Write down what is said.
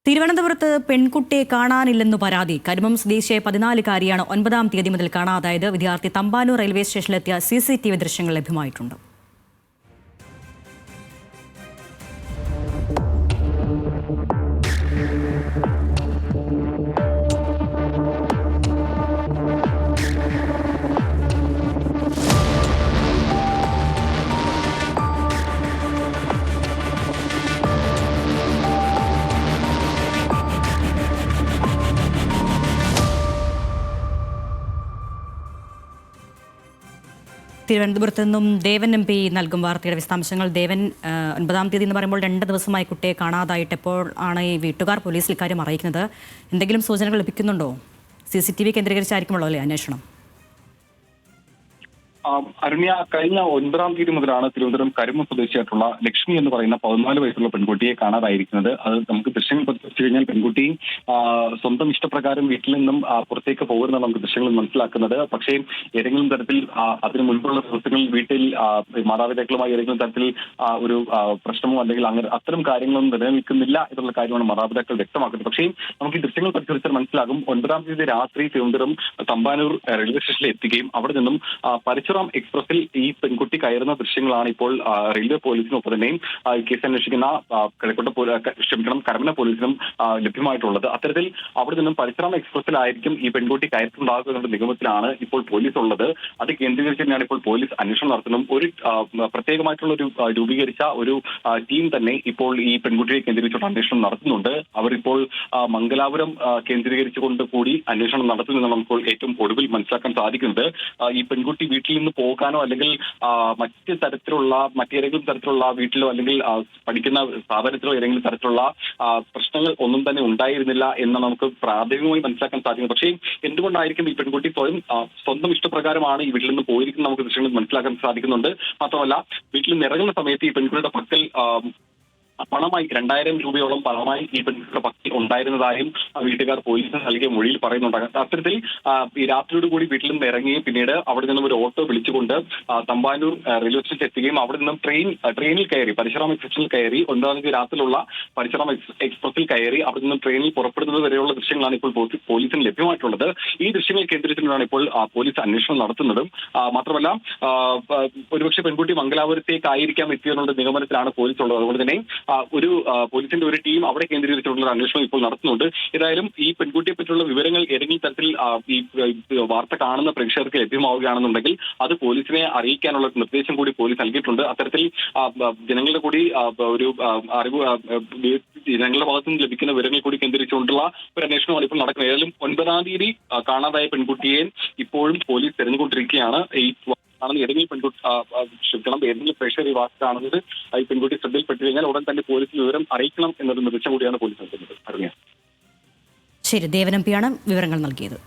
തിരുവനന്തപുരത്ത് പെൺകുട്ടിയെ കാണാനില്ലെന്നു പരാതി. കരിമം സ്വദേശിയായ 14-കാരിയാണ് 9-ാം തീയതി മുതൽ കാണാതായത്. വിദ്യാർത്ഥി തമ്പാനൂർ റെയിൽവേ സ്റ്റേഷനിലെത്തിയ CCTV ദൃശ്യങ്ങൾ ലഭ്യമായിട്ടുണ്ട്. തിരുവനന്തപുരത്ത് നിന്നും ദേവൻ MP നൽകും വാർത്തയുടെ വിശദാംശങ്ങൾ. ദേവൻ, 9-ാം തീയതി എന്ന് പറയുമ്പോൾ 2 ദിവസമായി കുട്ടിയെ കാണാതായിട്ട് എപ്പോൾ ആണ് ഈ വീട്ടുകാർ പോലീസിൽ ഇക്കാര്യം അറിയിക്കുന്നത്? എന്തെങ്കിലും സൂചനകൾ ലഭിക്കുന്നുണ്ടോ? CCTV കേന്ദ്രീകരിച്ചായിരിക്കുമല്ലോ അല്ലേ അന്വേഷണം? അരുണ്യ, കഴിഞ്ഞ 9-ാം തീയതി മുതലാണ് തിരുവനന്തപുരം കരിമം സ്വദേശിയായിട്ടുള്ള ലക്ഷ്മി എന്ന് പറയുന്ന 14 വയസ്സുള്ള പെൺകുട്ടിയെ കാണാതായിരിക്കുന്നത്. അത് നമുക്ക് ദൃശ്യങ്ങൾ പരിശോധിച്ചു കഴിഞ്ഞാൽ പെൺകുട്ടി സ്വന്തം ഇഷ്ടപ്രകാരം വീട്ടിൽ നിന്നും പുറത്തേക്ക് പോകുന്നതാണ് നമുക്ക് ദൃശ്യങ്ങൾ മനസ്സിലാക്കുന്നത്. പക്ഷേ ഏതെങ്കിലും തരത്തിൽ അതിന് മുൻപുള്ള ദിവസങ്ങളിൽ വീട്ടിൽ മാതാപിതാക്കളുമായി ഏതെങ്കിലും തരത്തിൽ ഒരു പ്രശ്നമോ അല്ലെങ്കിൽ അങ്ങനെ അത്തരം കാര്യങ്ങളൊന്നും നിലനിൽക്കുന്നില്ല എന്നുള്ള കാര്യമാണ് മാതാപിതാക്കൾ വ്യക്തമാക്കുന്നത്. പക്ഷേ നമുക്ക് ഈ ദൃശ്യങ്ങൾ പരിശോധിച്ചാൽ മനസ്സിലാകും. 9-ാം തീയതി രാത്രി തിരുവനന്തപുരം തമ്പാനൂർ റെയിൽവേ സ്റ്റേഷനിൽ എത്തുകയും അവിടെ നിന്നും പരിസരം എക്സ്പ്രസിൽ ഈ പെൺകുട്ടി കയറുന്ന ദൃശ്യങ്ങളാണ് ഇപ്പോൾ റെയിൽവേ പോലീസിനൊപ്പം തന്നെയും കേസ് അന്വേഷിക്കുന്ന കരമന പോലീസിനും ലഭ്യമായിട്ടുള്ളത്. അത്തരത്തിൽ അവിടെ നിന്നും പരിസരം എക്സ്പ്രസിലായിരിക്കും ഈ പെൺകുട്ടി കയറ്റുണ്ടാകുക എന്ന നിഗമനത്തിലാണ് ഇപ്പോൾ പോലീസ് ഉള്ളത്. അത് കേന്ദ്രീകരിച്ച് തന്നെയാണ് ഇപ്പോൾ പോലീസ് അന്വേഷണം നടത്തുന്നത്. ഒരു പ്രത്യേകമായിട്ടുള്ള ഒരു രൂപീകരിച്ച ഒരു ടീം തന്നെ ഇപ്പോൾ ഈ പെൺകുട്ടിയെ കേന്ദ്രീകരിച്ചുള്ള അന്വേഷണം നടത്തുന്നുണ്ട്. അവരിപ്പോൾ മംഗലാപുരം കേന്ദ്രീകരിച്ചുകൊണ്ട് കൂടി അന്വേഷണം നടത്തുന്നതാണ് നമുക്ക് ഏറ്റവും ഒടുവിൽ മനസ്സിലാക്കാൻ സാധിക്കുന്നത്. ഈ പെൺകുട്ടി വീട്ടിൽ നിന്ന് പോകാനോ അല്ലെങ്കിൽ മറ്റേതെങ്കിലും തരത്തിലുള്ള വീട്ടിലോ അല്ലെങ്കിൽ പഠിക്കുന്ന സ്ഥാപനത്തിലോ ഏതെങ്കിലും തരത്തിലുള്ള പ്രശ്നങ്ങൾ ഒന്നും തന്നെ ഉണ്ടായിരുന്നില്ല എന്ന് നമുക്ക് പ്രാഥമികമായി മനസ്സിലാക്കാൻ സാധിക്കും. പക്ഷേ എന്തുകൊണ്ടായിരിക്കും ഈ പെൺകുട്ടി സ്വന്തം ഇഷ്ടപ്രകാരമാണ് ഈ വീട്ടിൽ നിന്ന് പോയിരിക്കുന്നത് നമുക്ക് ദൃശ്യങ്ങൾ മനസ്സിലാക്കാൻ സാധിക്കുന്നുണ്ട്. മാത്രമല്ല, വീട്ടിൽ നിന്ന് ഇറങ്ങുന്ന സമയത്ത് ഈ പെൺകുട്ടിയുടെ പക്കൽ പണമായി 2000 രൂപയോളം പണമായി ഈ പെൺകുട്ടിയുടെ പക്കൽ ഉണ്ടായിരുന്നതായും വീട്ടുകാർ പോലീസിന് നൽകിയ മൊഴിയിൽ പറയുന്നുണ്ടാകാം. അത്തരത്തിൽ ഈ രാത്രിയോട് കൂടി വീട്ടിൽ നിന്ന് ഇറങ്ങുകയും പിന്നീട് അവിടെ നിന്നും ഒരു ഓട്ടോ വിളിച്ചുകൊണ്ട് തമ്പാനൂർ റെയിൽവേ സ്റ്റേഷനിൽ എത്തുകയും അവിടെ നിന്നും ട്രെയിനിൽ കയറി പരിശ്രമ എക്സ്പ്രസിൽ കയറി 9-ാം തീയതി രാത്രിയിലുള്ള പരിശ്രമ എക്സ്പ്രസിൽ കയറി അവിടെ നിന്നും ട്രെയിനിൽ പുറപ്പെടുന്നത് വരെയുള്ള ദൃശ്യങ്ങളാണ് ഇപ്പോൾ പോലീസിന് ലഭ്യമായിട്ടുള്ളത്. ഈ ദൃശ്യങ്ങൾ കേന്ദ്രീകരിച്ചുകൊണ്ടാണ് ഇപ്പോൾ പോലീസ് അന്വേഷണം നടത്തുന്നതും. മാത്രമല്ല, ഒരുപക്ഷെ പെൺകുട്ടി മംഗലാപുരത്തേക്കായിരിക്കാം എത്തിയെന്നുള്ള നിഗമനത്തിലാണ് പോലീസ് ഉള്ളത്. അതുകൊണ്ട് തന്നെ ഒരു പോലീസിന്റെ ഒരു ടീം അവിടെ കേന്ദ്രീകരിച്ചുള്ള അന്വേഷണം ഇപ്പോൾ നടത്തുന്നുണ്ട്. ഏതായാലും ഈ പെൺകുട്ടിയെ പറ്റിയുള്ള വിവരങ്ങൾ ഏതെങ്കിലും തരത്തിൽ ഈ വാർത്ത കാണുന്ന പ്രേക്ഷകർക്ക് ലഭ്യമാവുകയാണെന്നുണ്ടെങ്കിൽ അത് പോലീസിനെ അറിയിക്കാനുള്ള നിർദ്ദേശം കൂടി പോലീസ് നൽകിയിട്ടുണ്ട്. അത്തരത്തിൽ ജനങ്ങളുടെ കൂടി ഒരു അറിവ് ജനങ്ങളുടെ ഭാഗത്തു നിന്ന് ലഭിക്കുന്ന വിവരങ്ങൾ കൂടി കേന്ദ്രീകരിച്ചുകൊണ്ടുള്ള ഒരു അന്വേഷണമാണ് ഇപ്പോൾ നടക്കുന്നത്. ഏതായാലും 9-ാം തീയതി കാണാതായ പെൺകുട്ടിയെ ഇപ്പോഴും പോലീസ് തെരഞ്ഞുകൊണ്ടിരിക്കുകയാണ്. ഏതെങ്കിലും പ്രേക്ഷകർ ഈ വാർത്ത കാണുന്നത് ഈ പെൺകുട്ടി ശ്രദ്ധയിൽപ്പെട്ടു കഴിഞ്ഞാൽ ഉടൻ തന്നെ പോലീസിൽ വിവരം അറിയിക്കണം എന്നൊരു നിർദ്ദേശം കൂടിയാണ് പോലീസ് നൽകുന്നത്. ശരി, ദേവൻ MP ആണ് വിവരങ്ങൾ നൽകിയത്.